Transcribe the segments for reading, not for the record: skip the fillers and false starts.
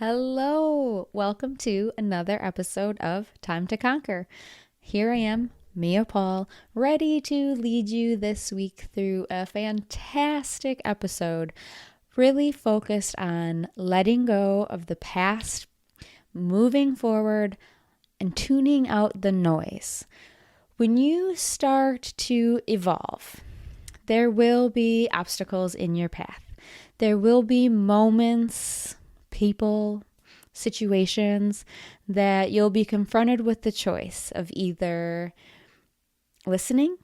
Hello, welcome to another episode of Time to Conquer. Here I am, Mia Paul, ready to lead you this week through a fantastic episode, really focused on letting go of the past, moving forward, and tuning out the noise. When you start to evolve, there will be obstacles in your path. There will be moments, people, situations that you'll be confronted with the choice of either listening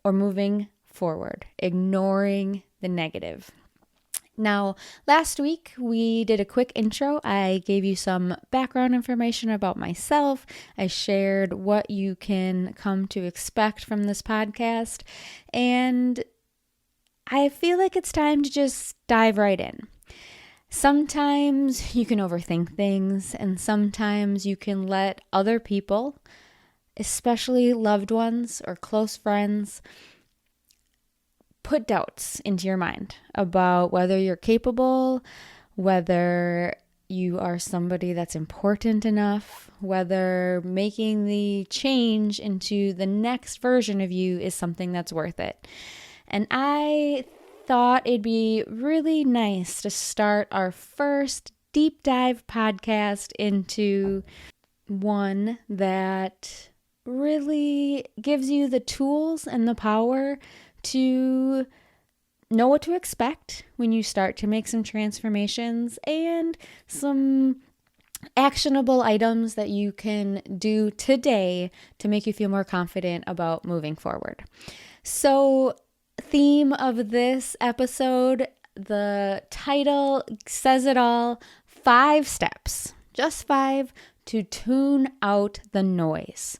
or moving forward, ignoring the negative. Now, last week we did a quick intro. I gave you some background information about myself. I shared what you can come to expect from this podcast. And I feel like it's time to just dive right in. Sometimes you can overthink things, and sometimes you can let other people, especially loved ones or close friends, put doubts into your mind about whether you're capable, whether you are somebody that's important enough, whether making the change into the next version of you is something that's worth it. And I thought it'd be really nice to start our first deep dive podcast into one that really gives you the tools and the power to know what to expect when you start to make some transformations and some actionable items that you can do today to make you feel more confident about moving forward. So, theme of this episode, the title says it all, 5 steps, just 5, to tune out the noise.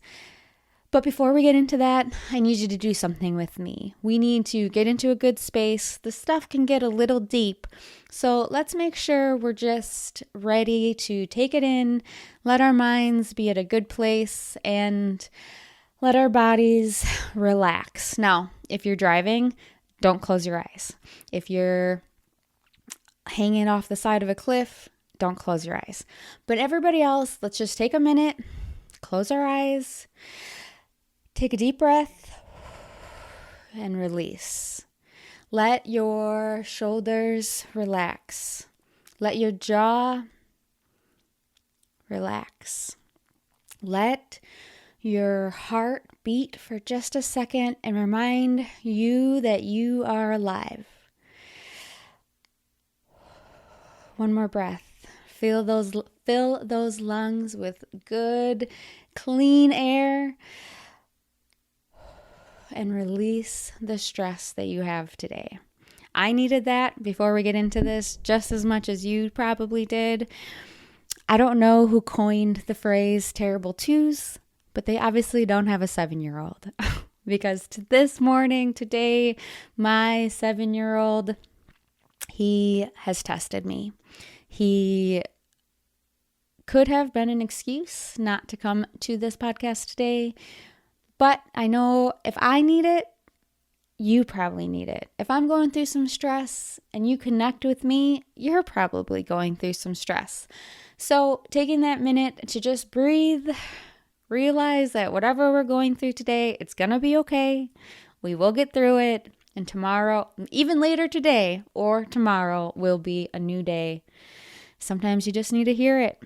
But before we get into that, I need you to do something with me. We need to get into a good space. The stuff can get a little deep. So let's make sure we're just ready to take it in, let our minds be at a good place, and let our bodies relax. Now, if you're driving, don't close your eyes. If you're hanging off the side of a cliff, don't close your eyes. But everybody else, let's just take a minute, close our eyes, take a deep breath, and release. Let your shoulders relax. Let your jaw relax. Let your heart beat for just a second and remind you that you are alive. One more breath. Fill those lungs with good, clean air and release the stress that you have today. I needed that before we get into this just as much as you probably did. I don't know who coined the phrase terrible twos, but they obviously don't have a 7-year-old because today, my 7-year-old, he has tested me. He could have been an excuse not to come to this podcast today, but I know if I need it, you probably need it. If I'm going through some stress and you connect with me, you're probably going through some stress. So taking that minute to just breathe, realize that whatever we're going through today, it's going to be okay. We will get through it. And tomorrow, even later today or tomorrow, will be a new day. Sometimes you just need to hear it.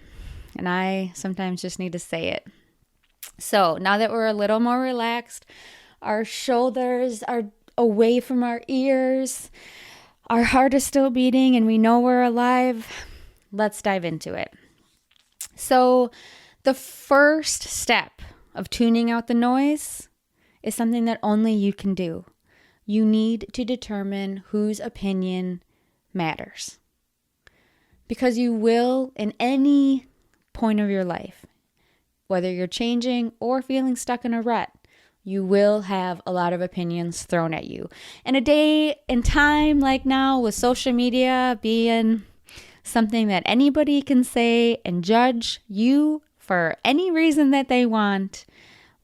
And I sometimes just need to say it. So now that we're a little more relaxed, our shoulders are away from our ears, our heart is still beating, and we know we're alive, let's dive into it. So the first step of tuning out the noise is something that only you can do. You need to determine whose opinion matters. Because you will, in any point of your life, whether you're changing or feeling stuck in a rut, you will have a lot of opinions thrown at you. And a day and time like now, with social media being something that anybody can say and judge you for any reason that they want,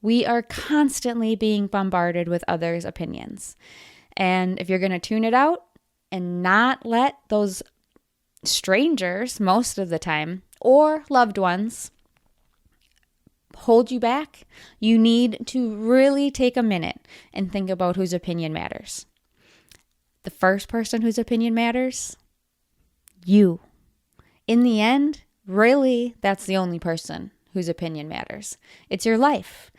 we are constantly being bombarded with others' opinions. And if you're going to tune it out and not let those strangers most of the time or loved ones hold you back, you need to really take a minute and think about whose opinion matters. The first person whose opinion matters, you. In the end, really, that's the only person whose opinion matters. It's your life.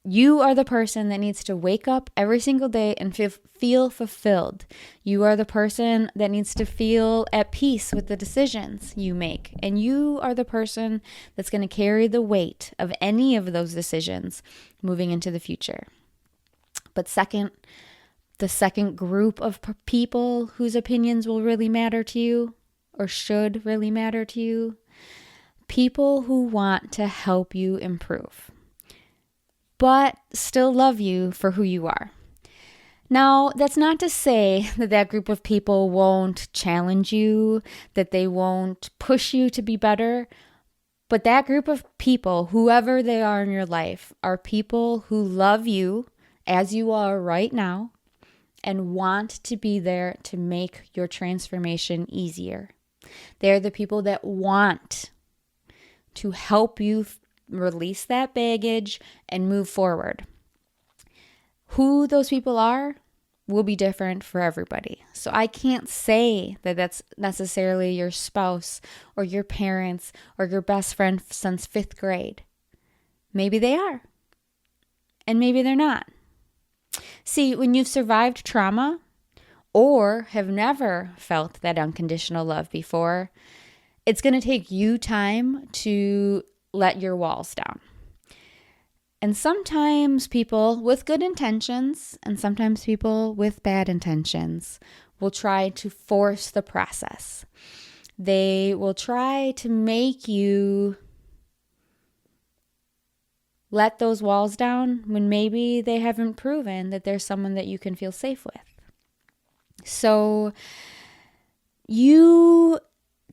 You are the person that needs to wake up every single day and feel fulfilled. You are the person that needs to feel at peace with the decisions you make. And you are the person that's going to carry the weight of any of those decisions moving into the future. But the second group of people whose opinions will really matter to you, or should really matter to you, people who want to help you improve, but still love you for who you are. Now, that's not to say that group of people won't challenge you, that they won't push you to be better, but that group of people, whoever they are in your life, are people who love you as you are right now and want to be there to make your transformation easier. They're the people that want to help you release that baggage and move forward. Who those people are will be different for everybody. So I can't say that that's necessarily your spouse or your parents or your best friend since 5th grade. Maybe they are, and maybe they're not. See, when you've survived trauma or have never felt that unconditional love before, it's going to take you time to let your walls down. And sometimes people with good intentions and sometimes people with bad intentions will try to force the process. They will try to make you let those walls down when maybe they haven't proven that there's someone that you can feel safe with. So you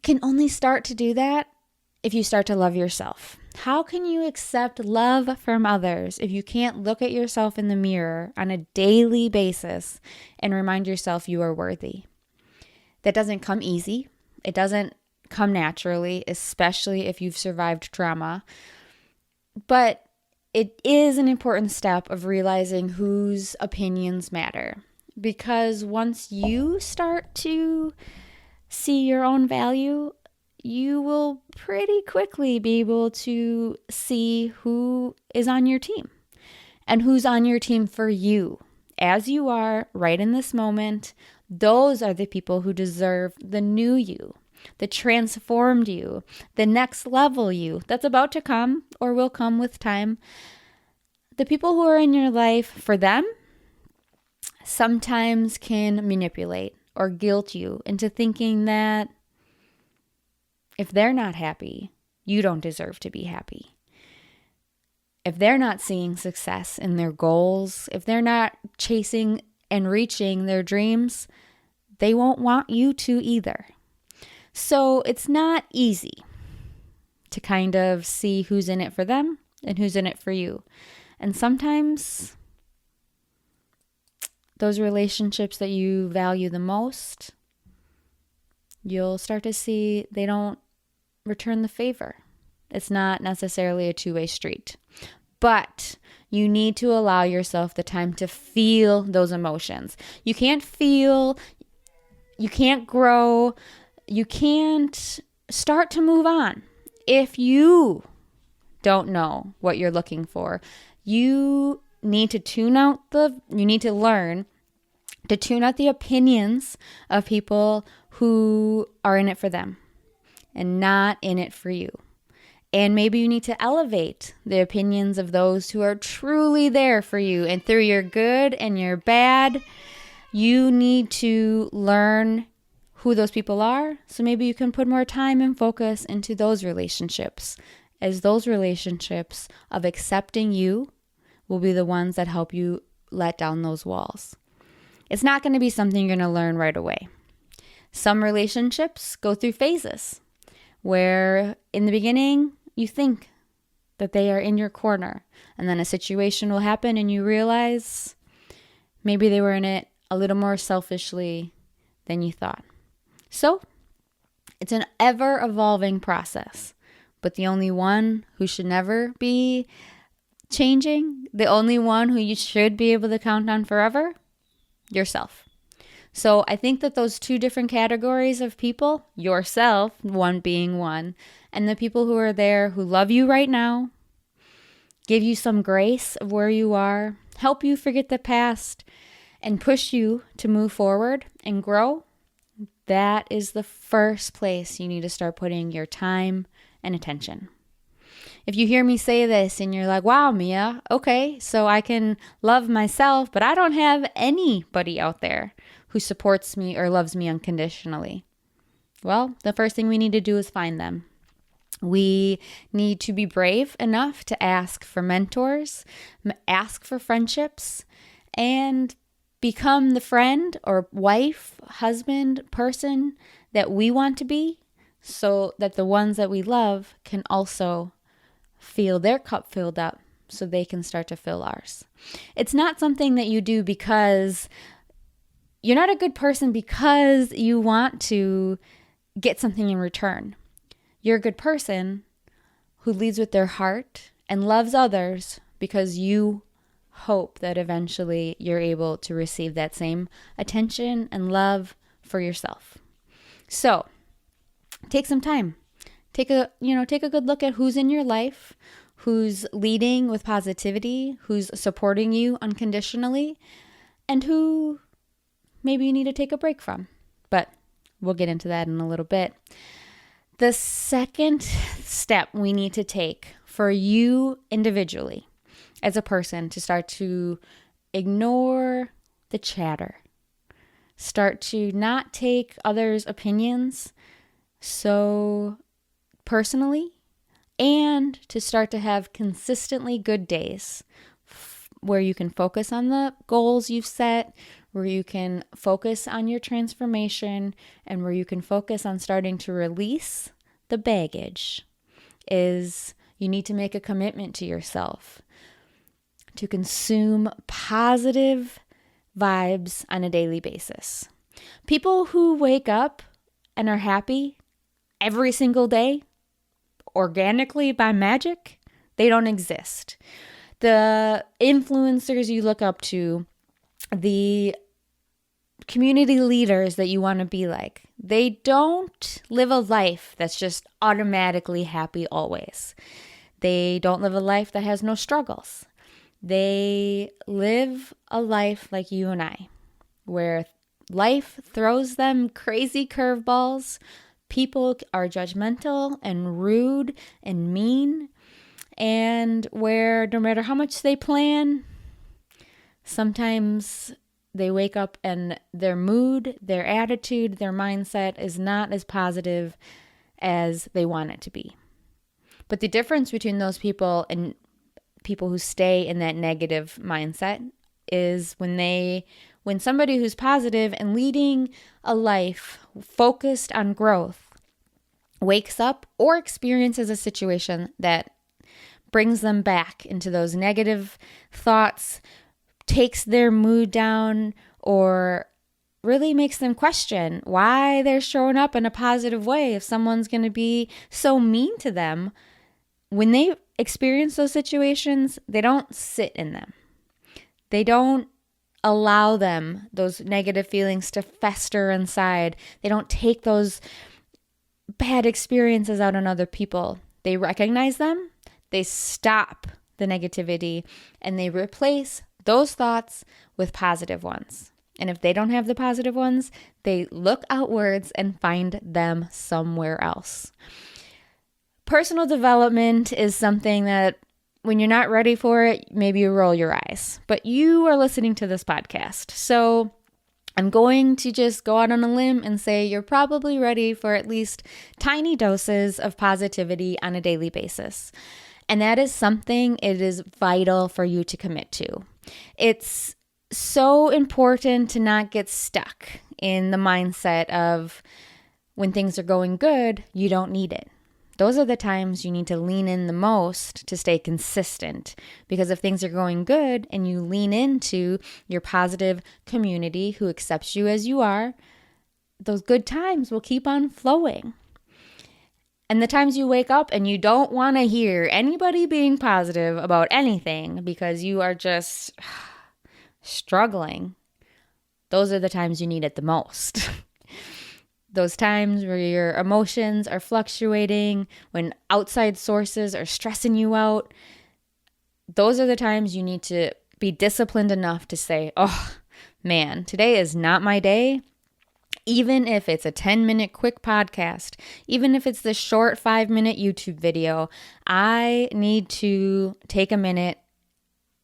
can only start to do that if you start to love yourself. How can you accept love from others if you can't look at yourself in the mirror on a daily basis and remind yourself you are worthy? That doesn't come easy. It doesn't come naturally, especially if you've survived trauma. But it is an important step of realizing whose opinions matter. Because once you start to see your own value, you will pretty quickly be able to see who is on your team and who's on your team for you. As you are right in this moment, those are the people who deserve the new you, the transformed you, the next level you that's about to come or will come with time. The people who are in your life for them sometimes can manipulate or guilt you into thinking that if they're not happy, you don't deserve to be happy. If they're not seeing success in their goals, if they're not chasing and reaching their dreams, they won't want you to either. So it's not easy to kind of see who's in it for them and who's in it for you. And sometimes those relationships that you value the most, you'll start to see they don't return the favor. It's not necessarily a two-way street. But you need to allow yourself the time to feel those emotions. You can't feel, you can't grow, you can't start to move on if you don't know what you're looking for. You need to learn to tune out the opinions of people who are in it for them and not in it for you. And maybe you need to elevate the opinions of those who are truly there for you. And through your good and your bad, you need to learn who those people are. So maybe you can put more time and focus into those relationships, as those relationships of accepting you will be the ones that help you let down those walls. It's not going to be something you're going to learn right away. Some relationships go through phases where in the beginning you think that they are in your corner, and then a situation will happen and you realize maybe they were in it a little more selfishly than you thought. So it's an ever-evolving process, but the only one who should never be changing, the only one who you should be able to count on forever, yourself. So I think that those two different categories of people, yourself, one being one, and the people who are there who love you right now, give you some grace of where you are, help you forget the past, and push you to move forward and grow, that is the first place you need to start putting your time and attention. If you hear me say this and you're like, wow, Mia, okay, so I can love myself, but I don't have anybody out there who supports me or loves me unconditionally. Well, the first thing we need to do is find them. We need to be brave enough to ask for mentors, ask for friendships, and become the friend or wife, husband, person that we want to be, so that the ones that we love can also feel their cup filled up so they can start to fill ours. It's not something that you do because you're not a good person because you want to get something in return. You're a good person who leads with their heart and loves others because you hope that eventually you're able to receive that same attention and love for yourself. So, take some time. Take a good look at who's in your life, who's leading with positivity, who's supporting you unconditionally, and who maybe you need to take a break from. But we'll get into that in a little bit. The second step we need to take for you individually as a person to start to ignore the chatter, start to not take others' opinions so personally, and to start to have consistently good days where you can focus on the goals you've set, where you can focus on your transformation, and where you can focus on starting to release the baggage, is you need to make a commitment to yourself to consume positive vibes on a daily basis. People who wake up and are happy every single day, organically by magic, they don't exist. The influencers you look up to, the community leaders that you want to be like, they don't live a life that's just automatically happy always. They don't live a life that has no struggles. They live a life like you and I, where life throws them crazy curveballs. People are judgmental and rude and mean, and where no matter how much they plan, sometimes they wake up and their mood, their attitude, their mindset is not as positive as they want it to be. But the difference between those people and people who stay in that negative mindset is when somebody who's positive and leading a life focused on growth wakes up or experiences a situation that brings them back into those negative thoughts, takes their mood down, or really makes them question why they're showing up in a positive way if someone's going to be so mean to them. When they experience those situations, they don't sit in them. They don't allow those negative feelings to fester inside. They don't take those bad experiences out on other people. They recognize them, they stop the negativity, and they replace those thoughts with positive ones. And if they don't have the positive ones, they look outwards and find them somewhere else. Personal development is something that when you're not ready for it, maybe you roll your eyes. But you are listening to this podcast. So I'm going to just go out on a limb and say you're probably ready for at least tiny doses of positivity on a daily basis. And that is something it is vital for you to commit to. It's so important to not get stuck in the mindset of when things are going good, you don't need it. Those are the times you need to lean in the most to stay consistent. Because if things are going good and you lean into your positive community who accepts you as you are, those good times will keep on flowing. And the times you wake up and you don't want to hear anybody being positive about anything because you are just struggling, those are the times you need it the most. Those times where your emotions are fluctuating, when outside sources are stressing you out, those are the times you need to be disciplined enough to say, oh man, today is not my day. Even if it's a 10-minute quick podcast, even if it's the short 5-minute YouTube video, I need to take a minute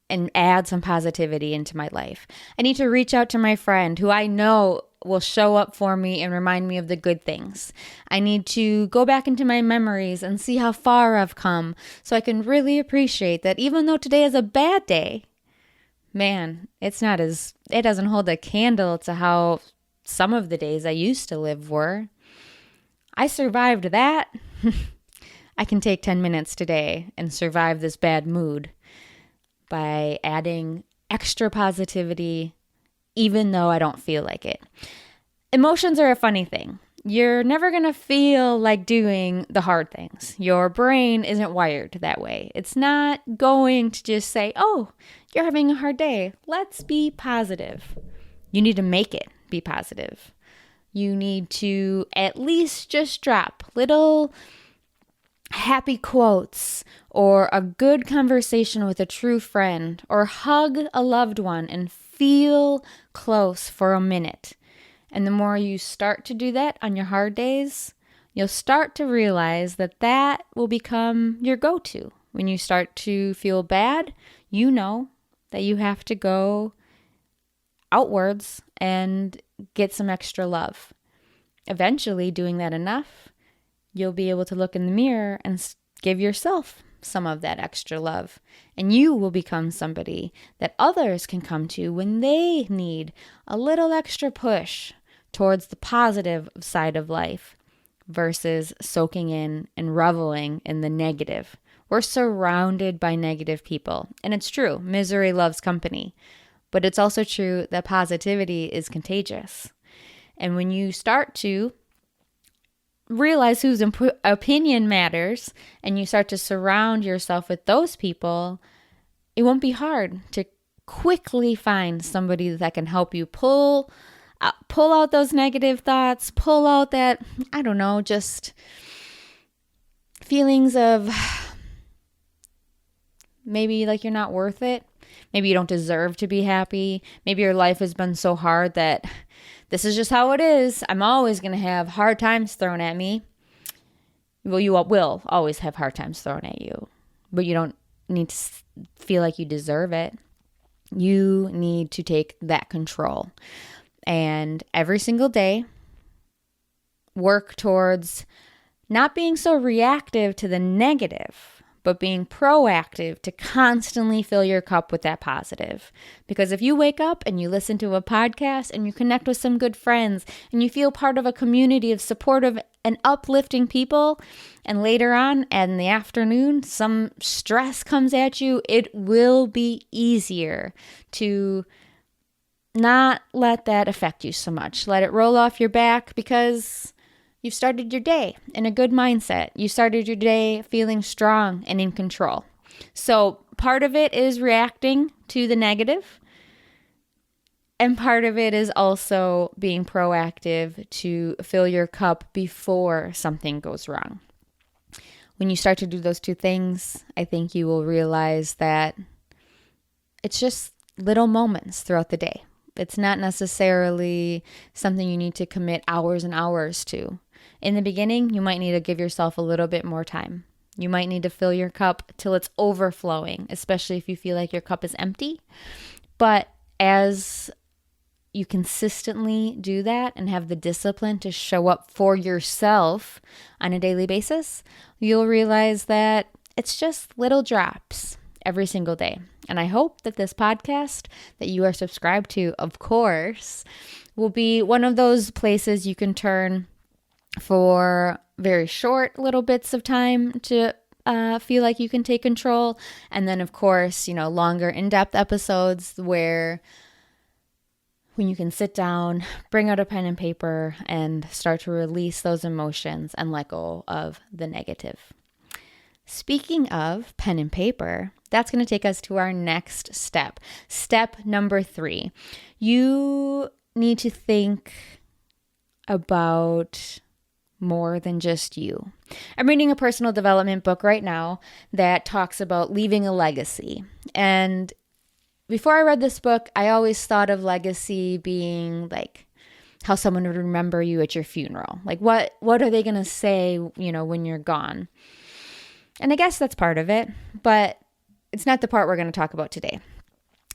and add some positivity into my life. I need to reach out to my friend who I know will show up for me and remind me of the good things. I need to go back into my memories and see how far I've come so I can really appreciate that even though today is a bad day, man, it doesn't hold a candle to how some of the days I used to live were. I survived that. I can take 10 minutes today and survive this bad mood by adding extra positivity, even though I don't feel like it. Emotions are a funny thing. You're never going to feel like doing the hard things. Your brain isn't wired that way. It's not going to just say, oh, you're having a hard day. Let's be positive. You need to make it be positive. You need to at least just drop little happy quotes or a good conversation with a true friend or hug a loved one and feel close for a minute. And the more you start to do that on your hard days, you'll start to realize that that will become your go-to. When you start to feel bad, you know that you have to go outwards and get some extra love. Eventually, doing that enough, you'll be able to look in the mirror and give yourself some of that extra love. And you will become somebody that others can come to when they need a little extra push towards the positive side of life versus soaking in and reveling in the negative. We're surrounded by negative people. And it's true, misery loves company. But it's also true that positivity is contagious. And when you start to realize whose opinion matters and you start to surround yourself with those people, it won't be hard to quickly find somebody that can help you pull out those negative thoughts, pull out that, I don't know, just feelings of maybe like you're not worth it. Maybe you don't deserve to be happy. Maybe your life has been so hard that this is just how it is. I'm always going to have hard times thrown at me. Well, you will always have hard times thrown at you, but you don't need to feel like you deserve it. You need to take that control. And every single day, work towards not being so reactive to the negative, but being proactive to constantly fill your cup with that positive. Because if you wake up and you listen to a podcast and you connect with some good friends and you feel part of a community of supportive and uplifting people, and later on in the afternoon, some stress comes at you, it will be easier to not let that affect you so much. Let it roll off your back because you've started your day in a good mindset. You started your day feeling strong and in control. So part of it is reacting to the negative. And part of it is also being proactive to fill your cup before something goes wrong. When you start to do those two things, I think you will realize that it's just little moments throughout the day. It's not necessarily something you need to commit hours and hours to. In the beginning, you might need to give yourself a little bit more time. You might need to fill your cup till it's overflowing, especially if you feel like your cup is empty. But as you consistently do that and have the discipline to show up for yourself on a daily basis, you'll realize that it's just little drops every single day. And I hope that this podcast that you are subscribed to, of course, will be one of those places you can turn for very short little bits of time to feel like you can take control. And then, of course, longer in-depth episodes where when you can sit down, bring out a pen and paper, and start to release those emotions and let go of the negative. Speaking of pen and paper, that's going to take us to our next step. Step number 3. You need to think about more than just you. I'm reading a personal development book right now that talks about leaving a legacy. And before I read this book, I always thought of legacy being like how someone would remember you at your funeral. Like what are they going to say, when you're gone? And I guess that's part of it, but it's not the part we're going to talk about today.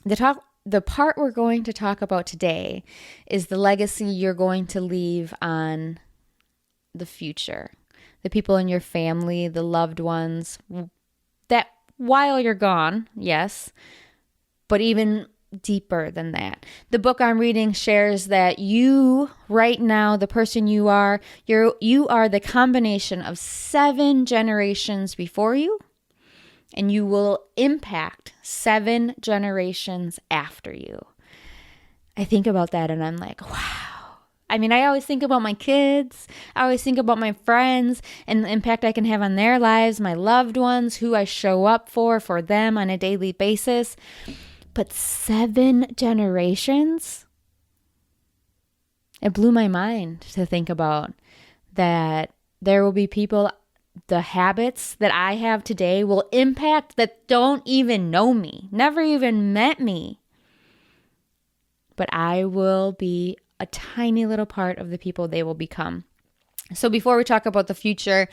The part we're going to talk about today is the legacy you're going to leave on the future, the people in your family, the loved ones, that while you're gone, yes, but even deeper than that. The book I'm reading shares that you, right now, the person you are the combination of 7 generations before you, and you will impact 7 generations after you. I think about that and I'm like, wow. I mean, I always think about my kids. I always think about my friends and the impact I can have on their lives, my loved ones, who I show up for them on a daily basis. But 7 generations? It blew my mind to think about that there will be people, the habits that I have today will impact that don't even know me, never even met me. But I will be a tiny little part of the people they will become. So before we talk about the future,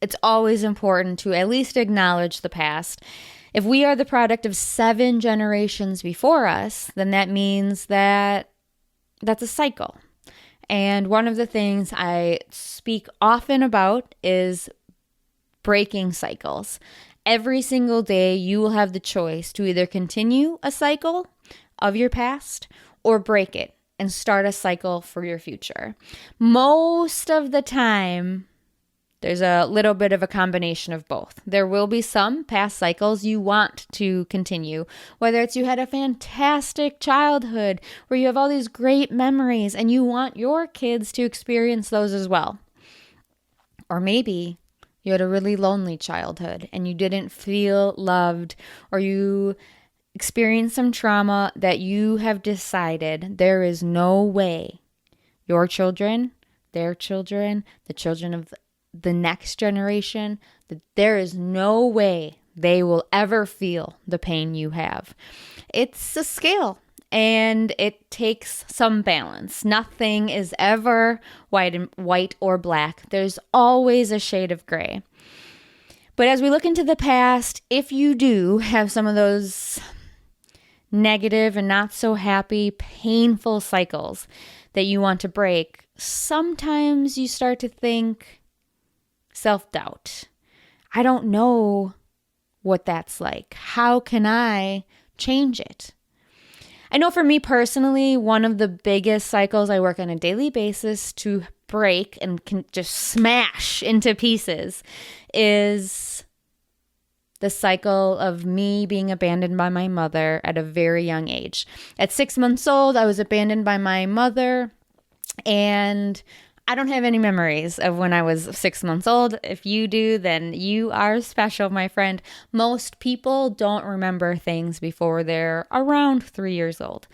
it's always important to at least acknowledge the past. If we are the product of 7 generations before us, then that means that's a cycle. And one of the things I speak often about is breaking cycles. Every single day, you will have the choice to either continue a cycle of your past or break it and start a cycle for your future. Most of the time, there's a little bit of a combination of both. There will be some past cycles you want to continue, whether it's you had a fantastic childhood where you have all these great memories and you want your kids to experience those as well. Or maybe you had a really lonely childhood and you didn't feel loved, or you experienced some trauma that you have decided there is no way your children, their children, the children of the next generation, that there is no way they will ever feel the pain you have. It's a scale and it takes some balance. Nothing is ever white or black. There's always a shade of gray. But as we look into the past, if you do have some of those negative and not so happy, painful cycles that you want to break, sometimes you start to think, self-doubt. I don't know what that's like. How can I change it? I know for me personally, one of the biggest cycles I work on a daily basis to break and can just smash into pieces is the cycle of me being abandoned by my mother at a very young age. At 6 months old, I was abandoned by my mother, and I don't have any memories of when I was 6 months old. If you do, then you are special, my friend. Most people don't remember things before they're around 3 years old.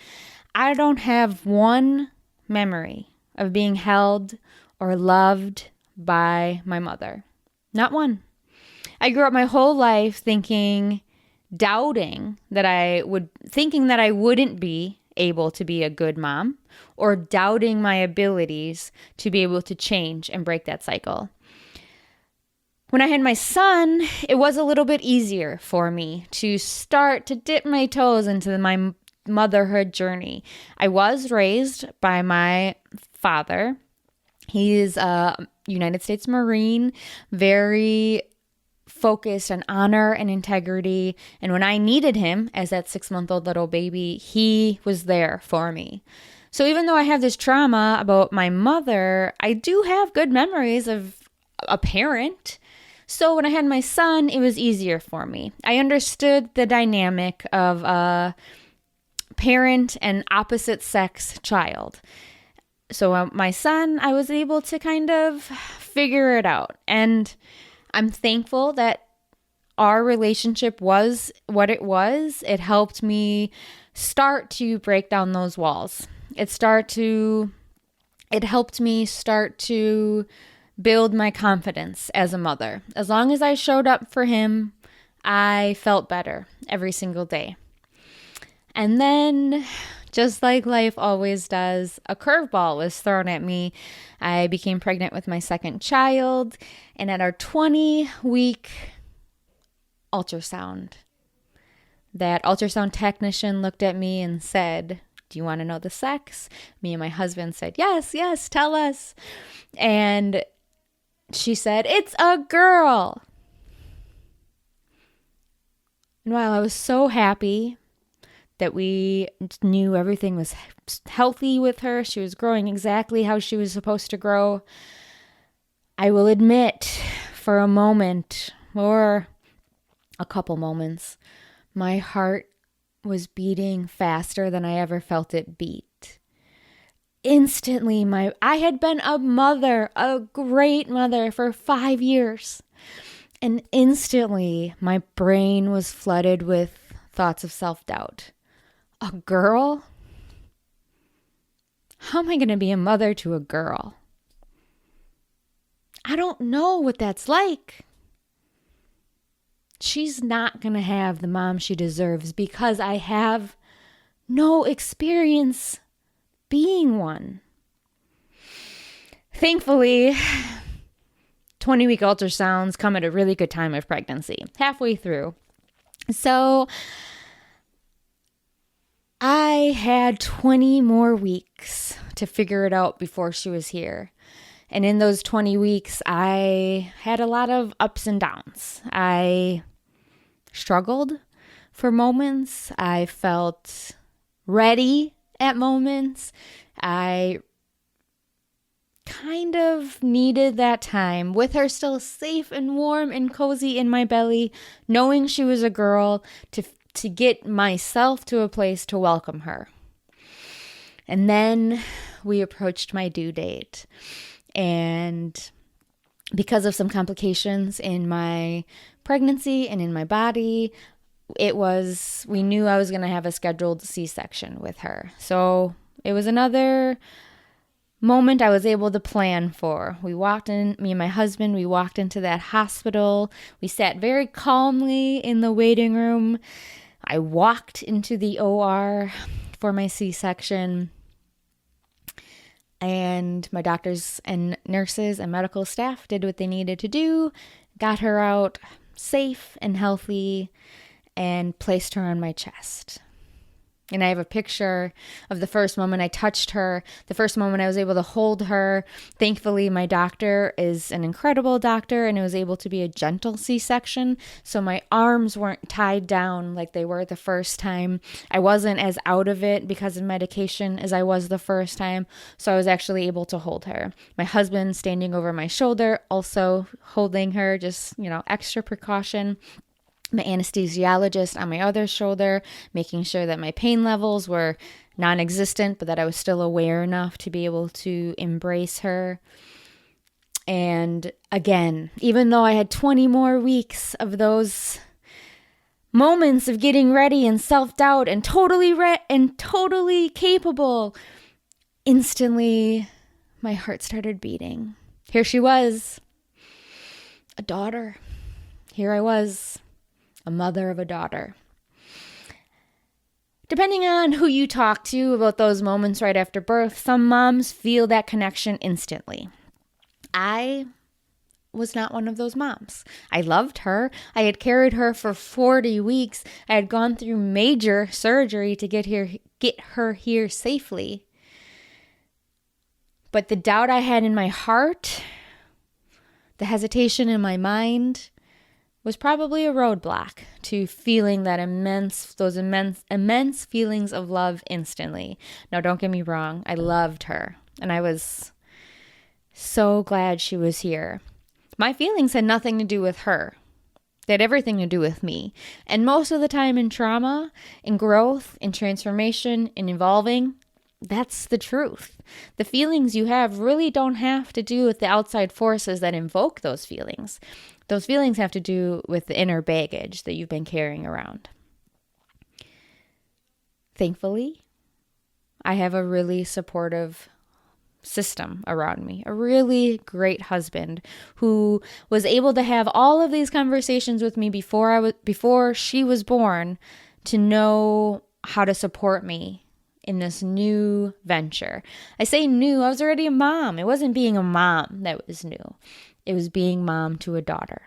I don't have one memory of being held or loved by my mother. Not one. I grew up my whole life thinking that I wouldn't be able to be a good mom, or doubting my abilities to be able to change and break that cycle. When I had my son, it was a little bit easier for me to start to dip my toes into my motherhood journey. I was raised by my father. He is a United States Marine, very focused on honor and integrity. And when I needed him as that 6-month-old little baby, he was there for me. So even though I have this trauma about my mother, I do have good memories of a parent. So when I had my son, it was easier for me. I understood the dynamic of a parent an opposite sex child. So my son, I was able to kind of figure it out. And I'm thankful that our relationship was what it was. It helped me start to break down those walls. It helped me start to build my confidence as a mother. As long as I showed up for him, I felt better every single day. And then, just like life always does, a curveball was thrown at me. I became pregnant with my second child, and at our 20-week ultrasound, that ultrasound technician looked at me and said, "Do you want to know the sex?" Me and my husband said, "Yes, yes, tell us." And she said, "It's a girl." And while I was so happy that we knew everything was healthy with her, she was growing exactly how she was supposed to grow, I will admit, for a moment or a couple moments, my heart was beating faster than I ever felt it beat. Instantly, I had been a mother, a great mother for 5 years. And instantly, my brain was flooded with thoughts of self-doubt. A girl? How am I going to be a mother to a girl? I don't know what that's like. She's not going to have the mom she deserves because I have no experience being one. Thankfully, 20-week ultrasounds come at a really good time of pregnancy, halfway through. So I had 20 more weeks to figure it out before she was here. And in those 20 weeks, I had a lot of ups and downs. I struggled for moments. I felt ready at moments. I kind of needed that time with her still safe and warm and cozy in my belly, knowing she was a girl, to get myself to a place to welcome her. And then we approached my due date. And because of some complications in my pregnancy and in my body, we knew I was going to have a scheduled C-section with her. So it was another moment I was able to plan for. Me and my husband, we walked into that hospital. We sat very calmly in the waiting room. I walked into the OR for my C-section. And my doctors and nurses and medical staff did what they needed to do, got her out safe and healthy, and placed her on my chest. And I have a picture of the first moment I touched her, the first moment I was able to hold her. Thankfully, my doctor is an incredible doctor, and it was able to be a gentle C-section, so my arms weren't tied down like they were the first time. I wasn't as out of it because of medication as I was the first time, so I was actually able to hold her. My husband standing over my shoulder, also holding her, just, extra precaution. My anesthesiologist on my other shoulder, making sure that my pain levels were non-existent, but that I was still aware enough to be able to embrace her. And again, even though I had 20 more weeks of those moments of getting ready and self-doubt and totally capable, instantly my heart started beating. Here she was, a daughter. Here I was, a mother of a daughter. Depending on who you talk to about those moments right after birth, some moms feel that connection instantly. I was not one of those moms. I loved her. I had carried her for 40 weeks. I had gone through major surgery to get her here safely. But the doubt I had in my heart, the hesitation in my mind, was probably a roadblock to feeling those immense feelings of love instantly. Now, don't get me wrong. I loved her, and I was so glad she was here. My feelings had nothing to do with her. They had everything to do with me. And most of the time in trauma, in growth, in transformation, in evolving, that's the truth. The feelings you have really don't have to do with the outside forces that invoke those feelings. Those feelings have to do with the inner baggage that you've been carrying around. Thankfully, I have a really supportive system around me, a really great husband who was able to have all of these conversations with me before she was born, to know how to support me in this new venture. I say new, I was already a mom. It wasn't being a mom that was new. It was being mom to a daughter.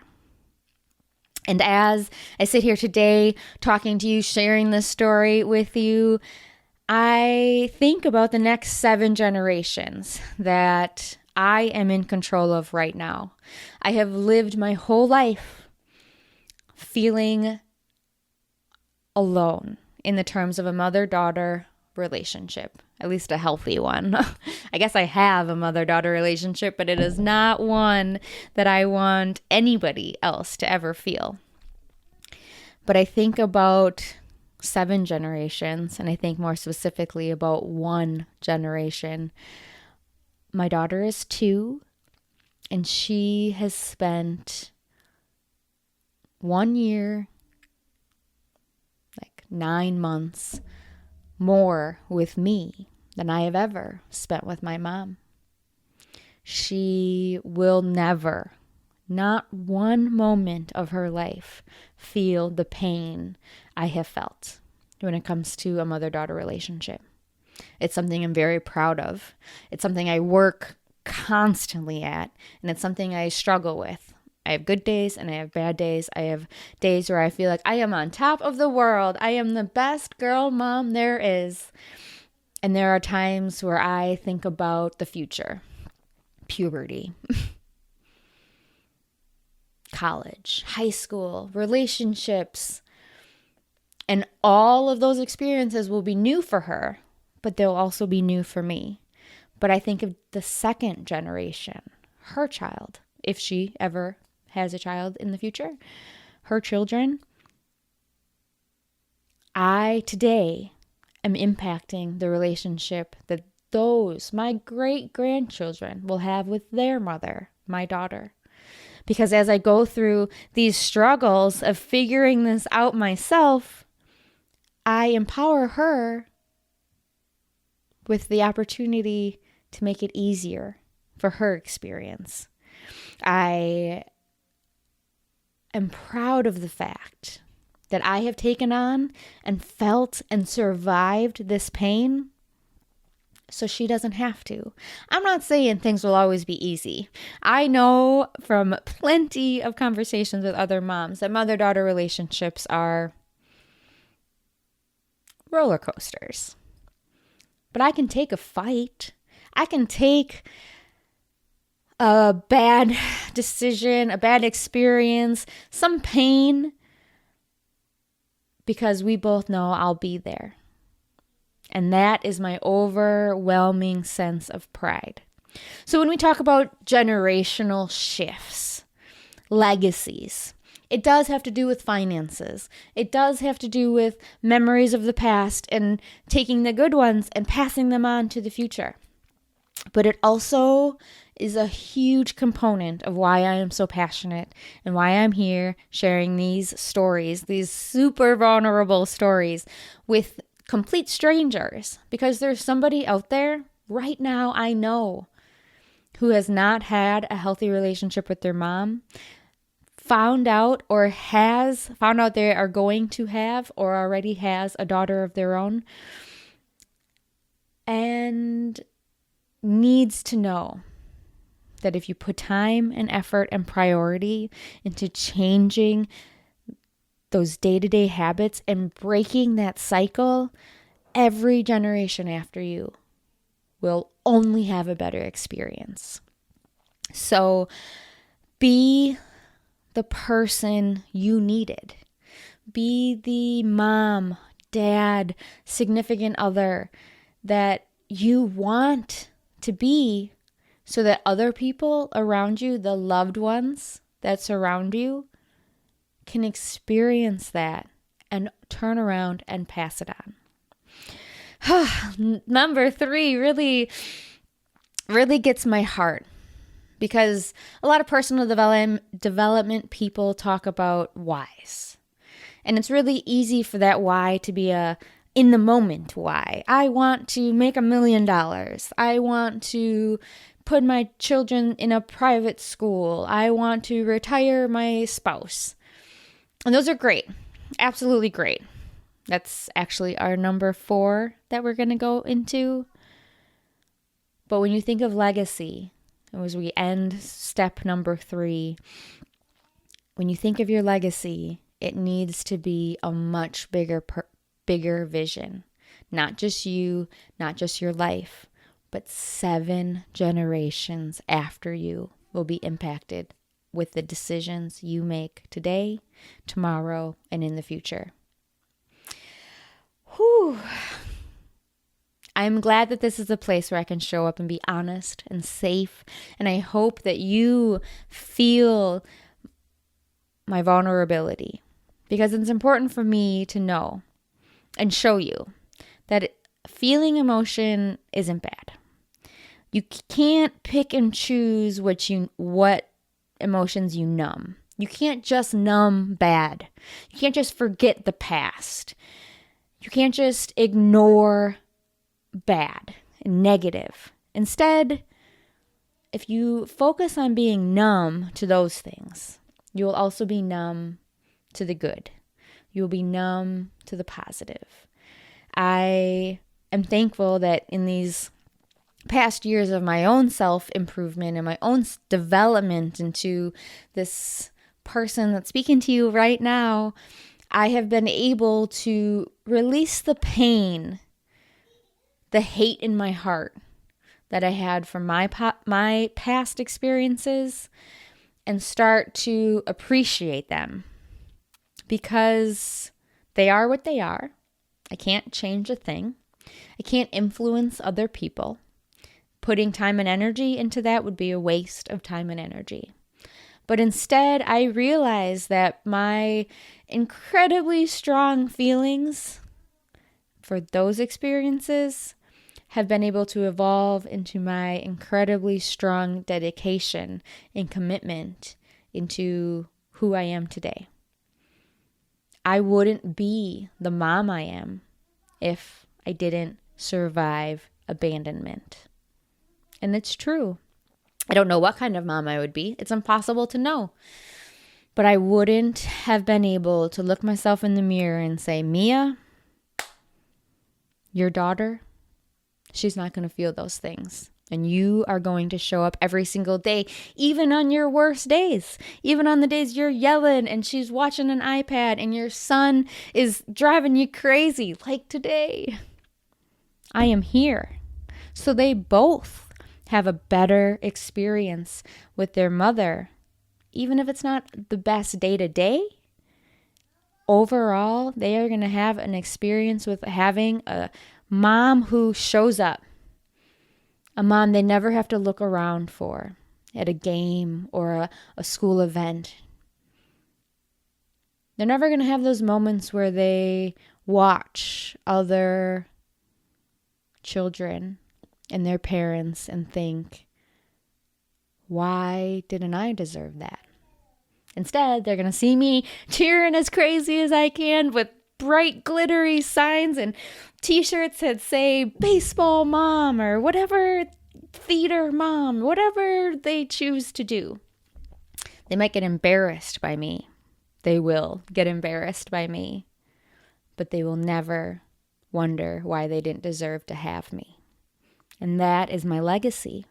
And as I sit here today talking to you, sharing this story with you, I think about the next 7 generations that I am in control of right now. I have lived my whole life feeling alone in the terms of a mother-daughter relationship, at least a healthy one. I guess I have a mother-daughter relationship, but it is not one that I want anybody else to ever feel. But I think about 7 generations, and I think more specifically about 1 generation. My daughter is 2, and she has spent 1 year, like 9 months, more with me than I have ever spent with my mom. She will never, not one moment of her life, feel the pain I have felt when it comes to a mother-daughter relationship. It's something I'm very proud of. It's something I work constantly at, and it's something I struggle with. I have good days and I have bad days. I have days where I feel like I am on top of the world. I am the best girl mom there is. And there are times where I think about the future, puberty, college, high school, relationships. And all of those experiences will be new for her, but they'll also be new for me. But I think of the second generation, her child, if she ever has a child in the future, her children. I today am impacting the relationship that those, my great-grandchildren, will have with their mother, my daughter. Because as I go through these struggles of figuring this out myself, I empower her with the opportunity to make it easier for her experience. I am proud of the fact that I have taken on and felt and survived this pain so she doesn't have to. I'm not saying things will always be easy. I know from plenty of conversations with other moms that mother-daughter relationships are roller coasters. But I can take a fight. I can take a bad decision, a bad experience, some pain, because we both know I'll be there. And that is my overwhelming sense of pride. So when we talk about generational shifts, legacies, it does have to do with finances. It does have to do with memories of the past and taking the good ones and passing them on to the future. But it also is a huge component of why I am so passionate and why I'm here sharing these stories, these super vulnerable stories with complete strangers, because there's somebody out there right now I know who has not had a healthy relationship with their mom, found out or has found out they are going to have or already has a daughter of their own, and needs to know that if you put time and effort and priority into changing those day-to-day habits and breaking that cycle, every generation after you will only have a better experience. So be the person you needed. Be the mom, dad, significant other that you want to be, so that other people around you, the loved ones that surround you, can experience that and turn around and pass it on. Number 3 really gets my heart, because a lot of personal development people talk about whys. And it's really easy for that why to be a in the moment why. I want to make $1 million. I want to put my children in a private school. I want to retire my spouse. And those are great. Absolutely great. That's actually our number 4 that we're going to go into. But when you think of legacy, as we end step number 3, when you think of your legacy, it needs to be a much bigger vision. Not just you, not just your life, but 7 generations after you will be impacted with the decisions you make today, tomorrow, and in the future. Whew. I'm glad that this is a place where I can show up and be honest and safe, and I hope that you feel my vulnerability, because it's important for me to know and show you that feeling emotion isn't bad. You can't pick and choose what emotions you numb. You can't just numb bad. You can't just forget the past. You can't just ignore bad and negative. Instead, if you focus on being numb to those things, you will also be numb to the good. You will be numb to the positive. I am thankful that in these past years of my own self-improvement and my own development into this person that's speaking to you right now, I have been able to release the pain, the hate in my heart that I had from my past experiences, and start to appreciate them, because they are what they are. I can't change a thing. I can't influence other people. Putting time and energy into that would be a waste of time and energy. But instead, I realize that my incredibly strong feelings for those experiences have been able to evolve into my incredibly strong dedication and commitment into who I am today. I wouldn't be the mom I am if I didn't survive abandonment. And it's true. I don't know what kind of mom I would be. It's impossible to know. But I wouldn't have been able to look myself in the mirror and say, Mia, your daughter, she's not going to feel those things. And you are going to show up every single day, even on your worst days, even on the days you're yelling and she's watching an iPad and your son is driving you crazy, like today. I am here. So they both have a better experience with their mother, even if it's not the best day to day. Overall, they are going to have an experience with having a mom who shows up. A mom they never have to look around for at a game or a school event. They're never going to have those moments where they watch other children and their parents and think, why didn't I deserve that? Instead, they're going to see me cheering as crazy as I can with bright glittery signs and t-shirts that say baseball mom or whatever, theater mom, whatever they choose to do. They might get embarrassed by me. They will get embarrassed by me, but they will never wonder why they didn't deserve to have me. And that is my legacy.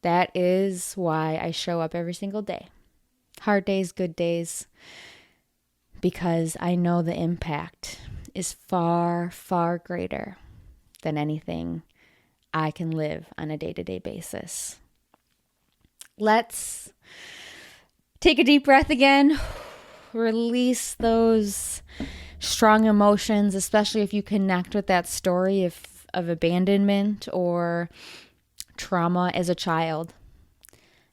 That is why I show up every single day. Hard days, good days, because I know the impact is far, far greater than anything I can live on a day-to-day basis. Let's take a deep breath again. Release those strong emotions, especially if you connect with that story of abandonment or trauma as a child.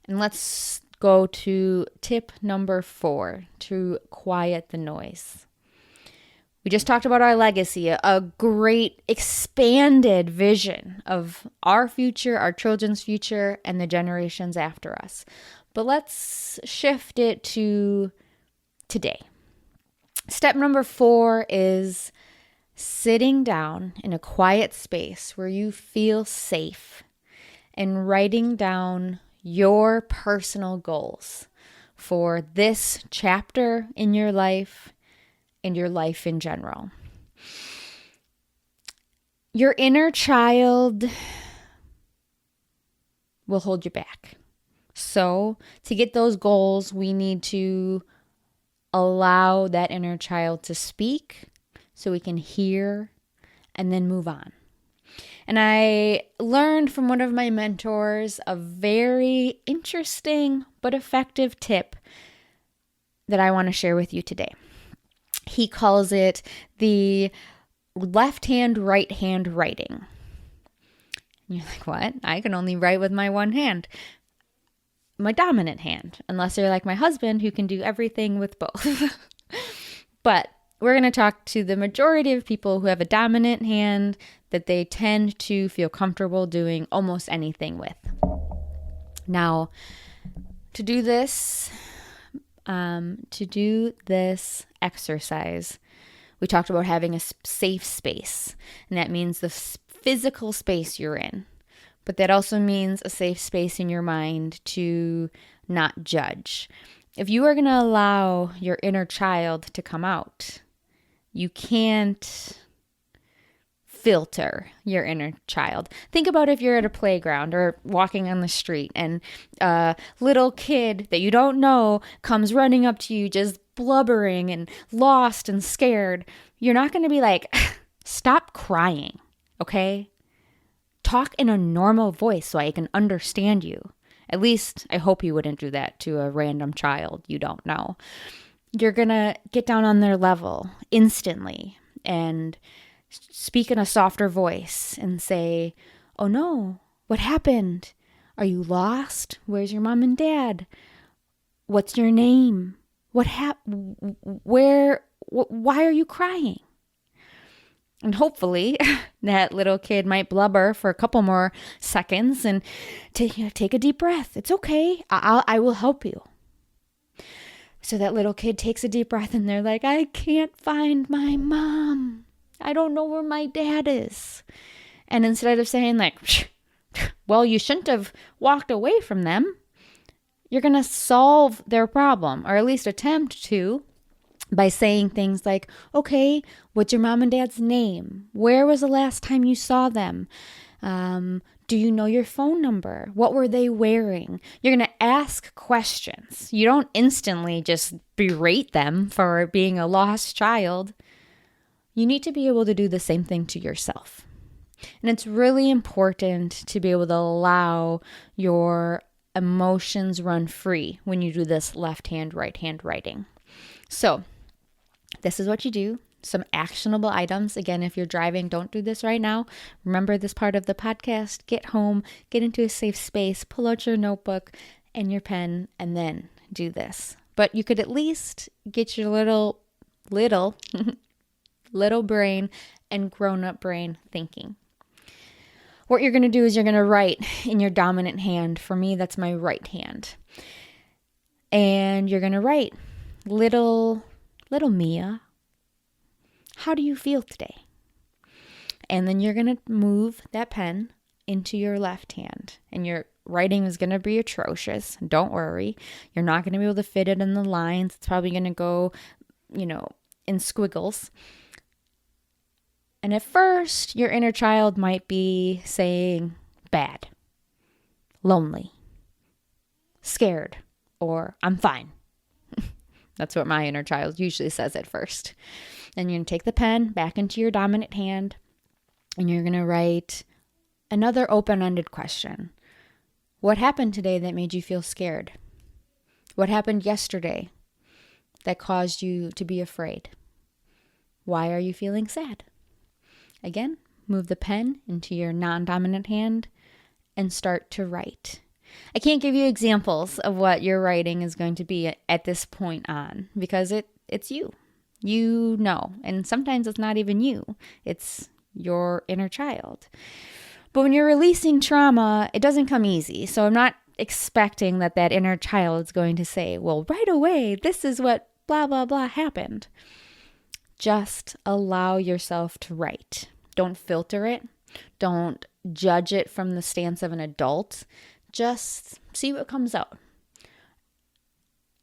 And let's go to tip number 4 to quiet the noise. We just talked about our legacy, a great expanded vision of our future, our children's future, and the generations after us. But let's shift it to today. Step number 4 is sitting down in a quiet space where you feel safe and writing down your personal goals for this chapter in your life and your life in general. Your inner child will hold you back. So, to get those goals, we need to allow that inner child to speak so we can hear and then move on. And I learned from one of my mentors a very interesting but effective tip that I want to share with you today. He calls it the left hand, right hand writing. And you're like, what? I can only write with my one hand. My dominant hand, unless you're like my husband who can do everything with both. But we're going to talk to the majority of people who have a dominant hand that they tend to feel comfortable doing almost anything with. Now, to do this exercise, we talked about having a safe space, and that means the physical space you're in. But that also means a safe space in your mind to not judge. If you are going to allow your inner child to come out, you can't filter your inner child. Think about if you're at a playground or walking on the street and a little kid that you don't know comes running up to you just blubbering and lost and scared. You're not going to be like, stop crying, okay? Talk in a normal voice so I can understand you. At least I hope you wouldn't do that to a random child you don't know. You're going to get down on their level instantly and speak in a softer voice and say, oh no, what happened? Are you lost? Where's your mom and dad? What's your name? Why are you crying? And hopefully that little kid might blubber for a couple more seconds and take a deep breath. It's okay. I will help you. So that little kid takes a deep breath and they're like, I can't find my mom. I don't know where my dad is. And instead of saying like, well, you shouldn't have walked away from them, you're going to solve their problem, or at least attempt to, by saying things like, okay, what's your mom and dad's name? Where was the last time you saw them? Do you know your phone number? What were they wearing? You're going to ask questions. You don't instantly just berate them for being a lost child. You need to be able to do the same thing to yourself. And it's really important to be able to allow your emotions run free when you do this left hand, right hand writing. So this is what you do. Some actionable items. Again, if you're driving, don't do this right now. Remember this part of the podcast. Get home, get into a safe space, pull out your notebook and your pen, and then do this. But you could at least get your little brain and grown-up brain thinking. What you're going to do is you're going to write in your dominant hand. For me, that's my right hand. And you're going to write, little Mia, how do you feel today? And then you're going to move that pen into your left hand. And your writing is going to be atrocious. Don't worry. You're not going to be able to fit it in the lines. It's probably going to go, in squiggles. And at first, your inner child might be saying bad, lonely, scared, or I'm fine. That's what my inner child usually says at first. Then you're going to take the pen back into your dominant hand and you're going to write another open-ended question. What happened today that made you feel scared? What happened yesterday that caused you to be afraid? Why are you feeling sad? Again, move the pen into your non-dominant hand and start to write. I can't give you examples of what your writing is going to be at this point on because it's you. You know, and sometimes it's not even you. It's your inner child. But when you're releasing trauma, it doesn't come easy. So I'm not expecting that inner child is going to say, well, right away, this is what blah, blah, blah happened. Just allow yourself to write. Don't filter it. Don't judge it from the stance of an adult. Just see what comes out.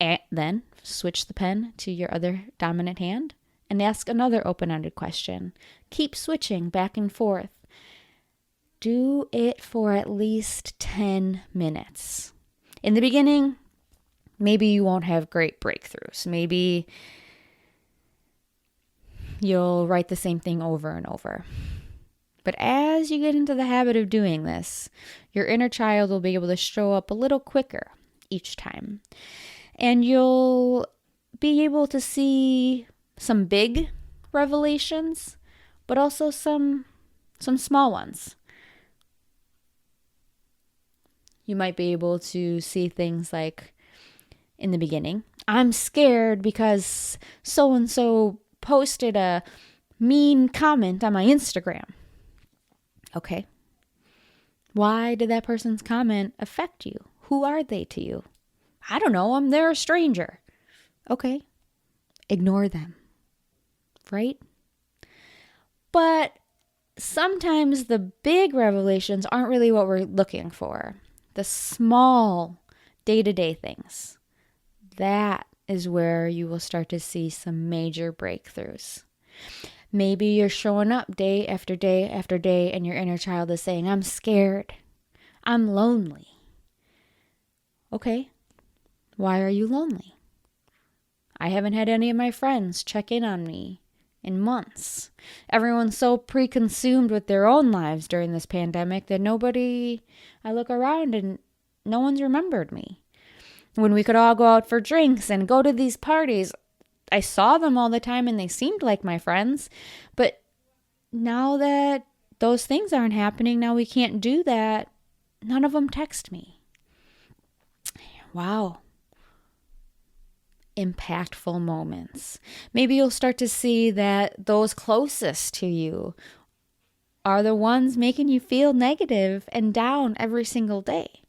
And then switch the pen to your other dominant hand and ask another open-ended question. Keep switching back and forth. Do it for at least 10 minutes. In the beginning, maybe you won't have great breakthroughs. Maybe you'll write the same thing over and over. But as you get into the habit of doing this, your inner child will be able to show up a little quicker each time. And you'll be able to see some big revelations, but also some small ones. You might be able to see things like, in the beginning, I'm scared because so-and-so posted a mean comment on my Instagram. Okay. Why did that person's comment affect you? Who are they to you? I don't know. They're a stranger. Okay. Ignore them. Right? But sometimes the big revelations aren't really what we're looking for. The small day-to-day things. That is where you will start to see some major breakthroughs. Maybe you're showing up day after day after day and your inner child is saying, I'm scared. I'm lonely. Okay. Why are you lonely? I haven't had any of my friends check in on me in months. Everyone's so pre-consumed with their own lives during this pandemic that I look around and no one's remembered me. When we could all go out for drinks and go to these parties, I saw them all the time and they seemed like my friends. But now that those things aren't happening, now we can't do that, none of them text me. Wow. Impactful moments. Maybe you'll start to see that those closest to you are the ones making you feel negative and down every single day.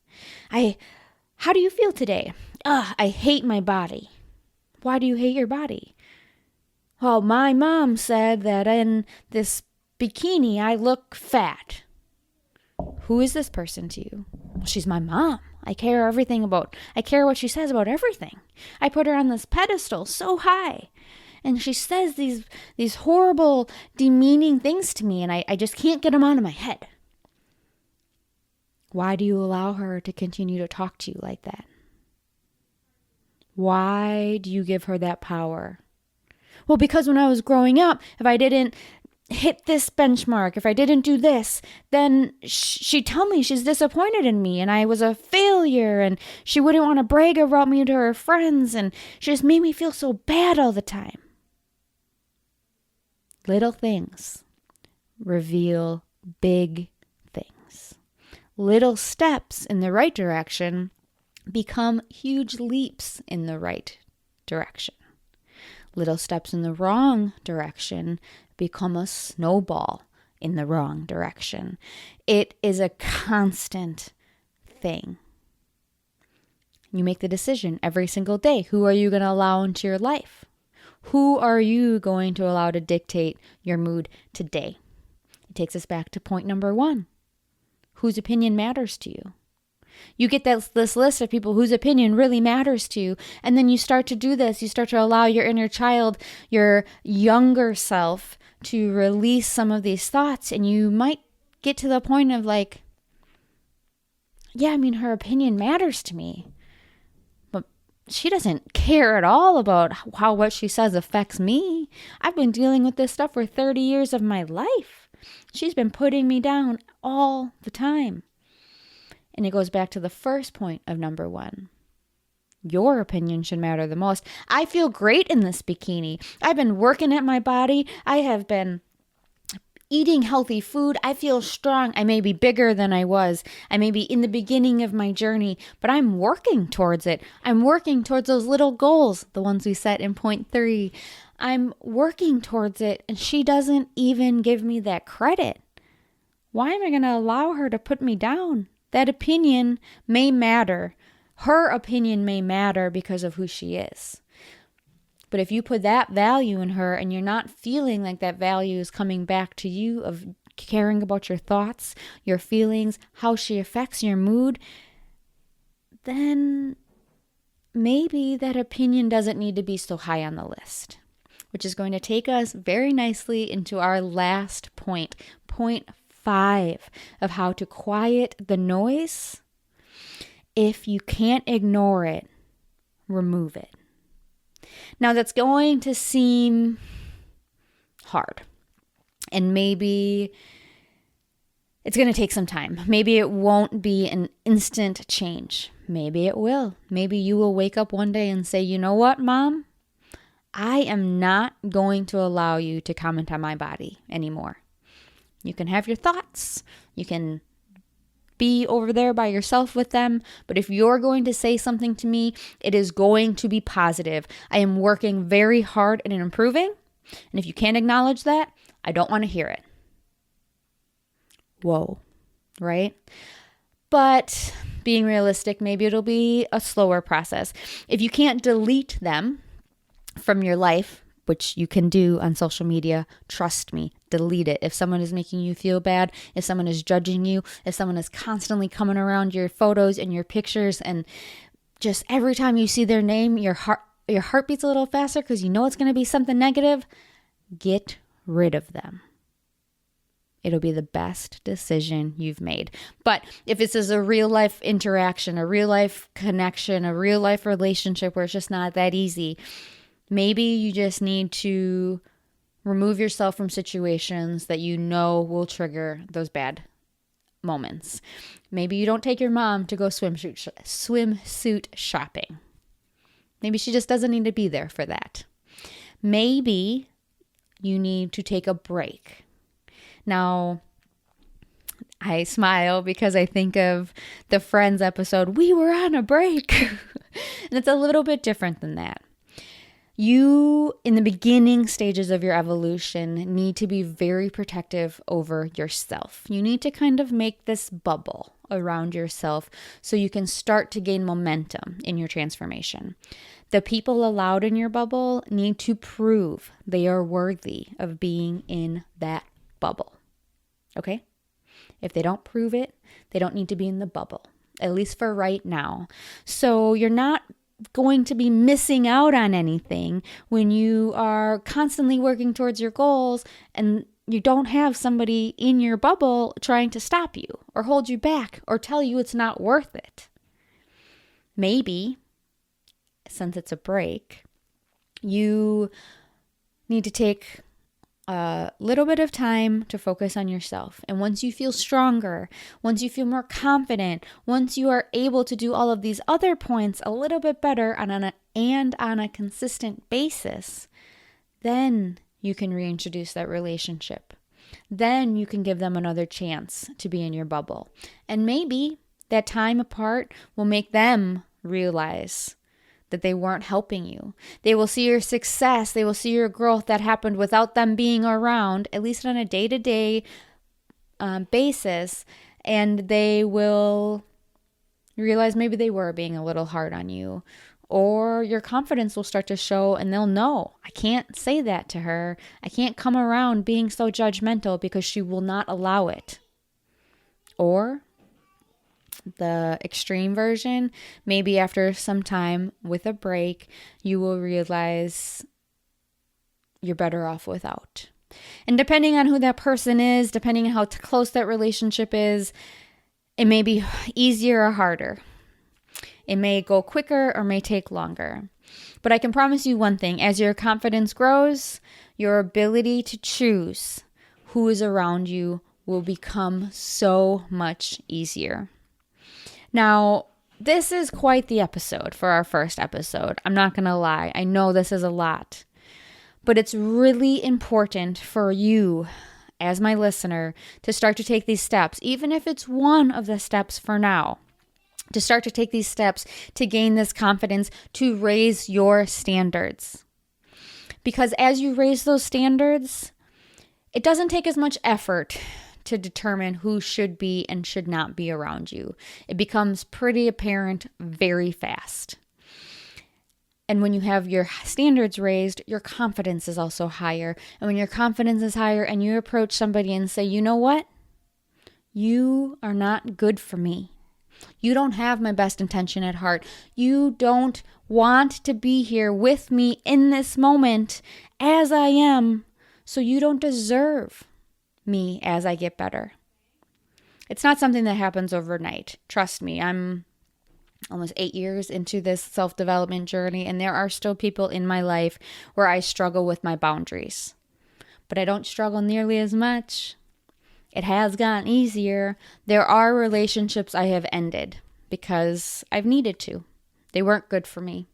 How do you feel today? I hate my body. Why do you hate your body? Well, my mom said that in this bikini I look fat. Who is this person to you? Well, she's my mom. I care what she says about everything. I put her on this pedestal so high. And she says these horrible, demeaning things to me, and I just can't get them out of my head. Why do you allow her to continue to talk to you like that? Why do you give her that power? Well, because when I was growing up, if I didn't hit this benchmark, if I didn't do this, then she'd tell me she's disappointed in me and I was a failure and she wouldn't want to brag about me to her friends and she just made me feel so bad all the time. Little things reveal big things. Little steps in the right direction become huge leaps in the right direction. Little steps in the wrong direction become a snowball in the wrong direction. It is a constant thing. You make the decision every single day. Who are you going to allow into your life? Who are you going to allow to dictate your mood today? It takes us back to point number 1. Whose opinion matters to you? You get this list of people whose opinion really matters to you, and then you start to do this. You start to allow your inner child, your younger self, to release some of these thoughts, and you might get to the point of like, yeah, her opinion matters to me, but she doesn't care at all about how what she says affects me. I've been dealing with this stuff for 30 years of my life. She's been putting me down all the time. And it goes back to the first point of number 1. Your opinion should matter the most. I feel great in this bikini. I've been working at my body. I have been eating healthy food. I feel strong. I may be bigger than I was. I may be in the beginning of my journey, but I'm working towards it. I'm working towards those little goals, the ones we set in point 3. I'm working towards it, and she doesn't even give me that credit. Why am I going to allow her to put me down? That opinion may matter. Her opinion may matter because of who she is. But if you put that value in her and you're not feeling like that value is coming back to you, of caring about your thoughts, your feelings, how she affects your mood, then maybe that opinion doesn't need to be so high on the list, which is going to take us very nicely into our last point, point 5 of how to quiet the noise. If you can't ignore it, remove it. Now that's going to seem hard, and maybe it's going to take some time. Maybe it won't be an instant change. Maybe it will. Maybe you will wake up one day and say, you know what, Mom? I am not going to allow you to comment on my body anymore. You can have your thoughts. You can be over there by yourself with them. But if you're going to say something to me, it is going to be positive. I am working very hard at improving. And if you can't acknowledge that, I don't want to hear it. Whoa, right? But being realistic, maybe it'll be a slower process. If you can't delete them from your life, which you can do on social media, trust me, delete it. If someone is making you feel bad, if someone is judging you, if someone is constantly coming around your photos and your pictures, and just every time you see their name, your heart beats a little faster because you know it's going to be something negative, get rid of them. It'll be the best decision you've made. But if this is a real life interaction, a real life connection, a real life relationship where it's just not that easy, maybe you just need to remove yourself from situations that you know will trigger those bad moments. Maybe you don't take your mom to go swimsuit shopping. Maybe she just doesn't need to be there for that. Maybe you need to take a break. Now, I smile because I think of the Friends episode, "We were on a break." And it's a little bit different than that. You, in the beginning stages of your evolution, need to be very protective over yourself. You need to kind of make this bubble around yourself so you can start to gain momentum in your transformation. The people allowed in your bubble need to prove they are worthy of being in that bubble. Okay? If they don't prove it, they don't need to be in the bubble, at least for right now. So you're not going to be missing out on anything when you are constantly working towards your goals and you don't have somebody in your bubble trying to stop you or hold you back or tell you it's not worth it. Maybe, since it's a break, you need to take a little bit of time to focus on yourself. And once you feel stronger, once you feel more confident, once you are able to do all of these other points a little bit better on a consistent basis, then you can reintroduce that relationship. Then you can give them another chance to be in your bubble. And maybe that time apart will make them realize that they weren't helping you. They will see your success. They will see your growth that happened without them being around, at least on a day-to-day basis. And they will realize maybe they were being a little hard on you. Or your confidence will start to show and they'll know, I can't say that to her. I can't come around being so judgmental because she will not allow it. Or the extreme version, maybe after some time with a break, you will realize you're better off without. And depending on who that person is, depending on how close that relationship is, it may be easier or harder. It may go quicker or may take longer. But I can promise you one thing, as your confidence grows, your ability to choose who is around you will become so much easier. Now, this is quite the episode for our first episode. I'm not going to lie. I know this is a lot, but it's really important for you as my listener, to start to take these steps, even if it's one of the steps for now, to start to take these steps to gain this confidence, to raise your standards. Because as you raise those standards, it doesn't take as much effort to determine who should be and should not be around you. It becomes pretty apparent very fast. And when you have your standards raised, your confidence is also higher. And when your confidence is higher and you approach somebody and say, you know what? You are not good for me. You don't have my best intention at heart. You don't want to be here with me in this moment as I am. So you don't deserve me as I get better. It's not something that happens overnight. Trust me, I'm almost 8 years into this self-development journey, and there are still people in my life where I struggle with my boundaries. But I don't struggle nearly as much. It has gotten easier. There are relationships I have ended because I've needed to. They weren't good for me.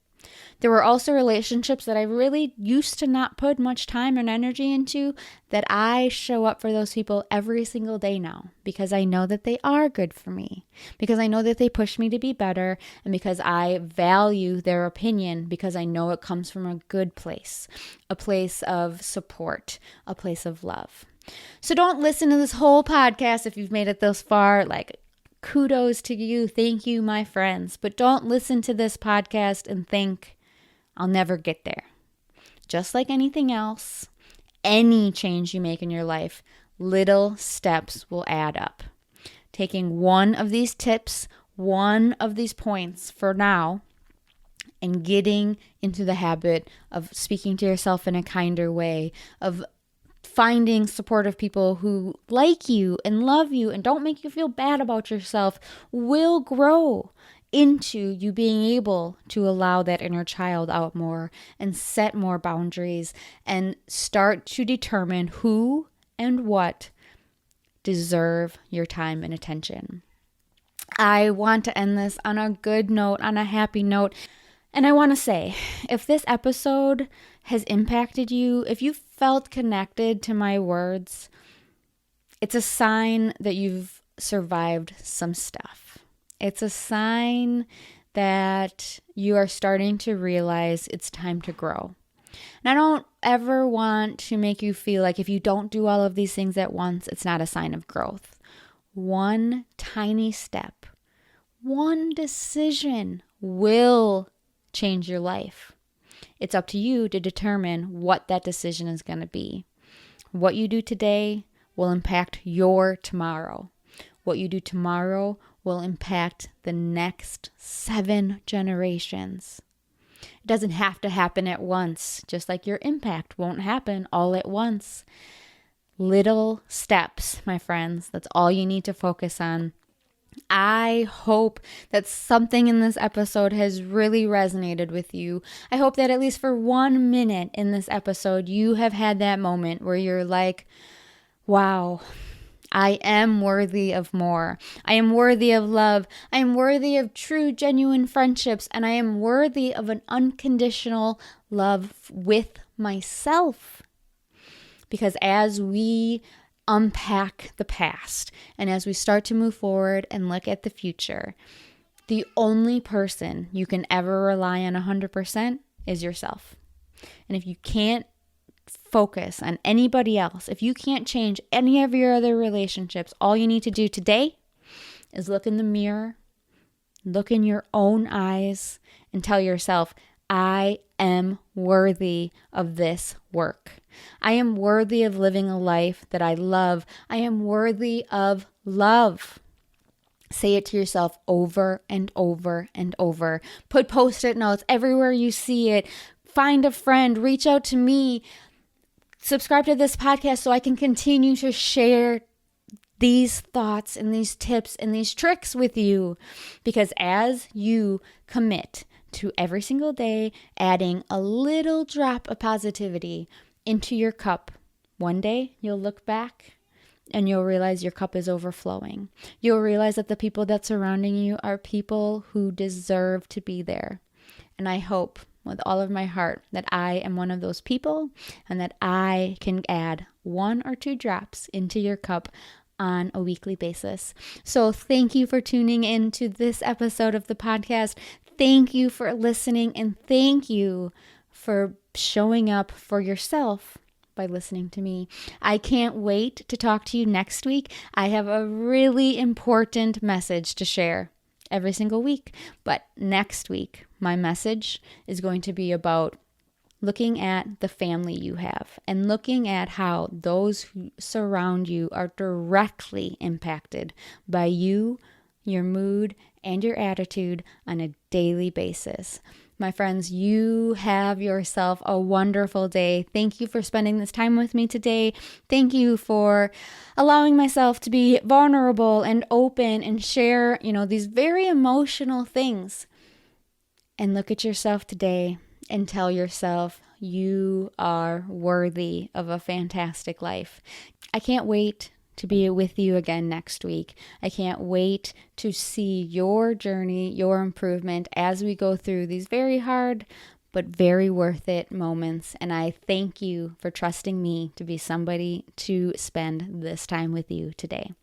There were also relationships that I really used to not put much time and energy into that I show up for those people every single day now because I know that they are good for me, because I know that they push me to be better, and because I value their opinion because I know it comes from a good place, a place of support, a place of love. So don't listen to this whole podcast if you've made it this far. Like, kudos to you. Thank you, my friends. But don't listen to this podcast and think, I'll never get there. Just like anything else, any change you make in your life, little steps will add up. Taking one of these tips, one of these points for now, and getting into the habit of speaking to yourself in a kinder way, of finding supportive people who like you and love you and don't make you feel bad about yourself will grow into you being able to allow that inner child out more and set more boundaries and start to determine who and what deserve your time and attention. I want to end this on a good note, on a happy note. And I want to say, if this episode has impacted you, if you felt connected to my words, it's a sign that you've survived some stuff. It's a sign that you are starting to realize it's time to grow. And I don't ever want to make you feel like if you don't do all of these things at once, it's not a sign of growth. One tiny step, one decision will change your life. It's up to you to determine what that decision is going to be. What you do today will impact your tomorrow. What you do tomorrow will impact the next 7 generations. It doesn't have to happen at once, just like your impact won't happen all at once. Little steps, my friends. That's all you need to focus on. I hope that something in this episode has really resonated with you. I hope that at least for 1 minute in this episode, you have had that moment where you're like, wow, I am worthy of more. I am worthy of love. I am worthy of true, genuine friendships. And I am worthy of an unconditional love with myself. Because as we unpack the past and as we start to move forward and look at the future, the only person you can ever rely on 100% is yourself. And if you can't focus on anybody else, if you can't change any of your other relationships, all you need to do today is look in the mirror, look in your own eyes, and tell yourself, I am worthy of this work. I am worthy of living a life that I love. I am worthy of love. Say it to yourself over and over and over. Put Post-it notes everywhere you see it. Find a friend. Reach out to me. Subscribe to this podcast so I can continue to share these thoughts and these tips and these tricks with you. Because as you commit to every single day adding a little drop of positivity into your cup, one day you'll look back and you'll realize your cup is overflowing. You'll realize that the people that surrounding you are people who deserve to be there. And I hope with all of my heart that I am one of those people and that I can add 1 or 2 drops into your cup on a weekly basis. So thank you for tuning in to this episode of the podcast. Thank you for listening, and thank you for showing up for yourself by listening to me. I can't wait to talk to you next week. I have a really important message to share every single week. But next week, my message is going to be about looking at the family you have and looking at how those who surround you are directly impacted by you, your mood, and your attitude on a daily basis. My friends, you have yourself a wonderful day. Thank you for spending this time with me today. Thank you for allowing myself to be vulnerable and open and share, these very emotional things. And look at yourself today and tell yourself you are worthy of a fantastic life. I can't wait to be with you again next week. I can't wait to see your journey, your improvement as we go through these very hard but very worth it moments. And I thank you for trusting me to be somebody to spend this time with you today.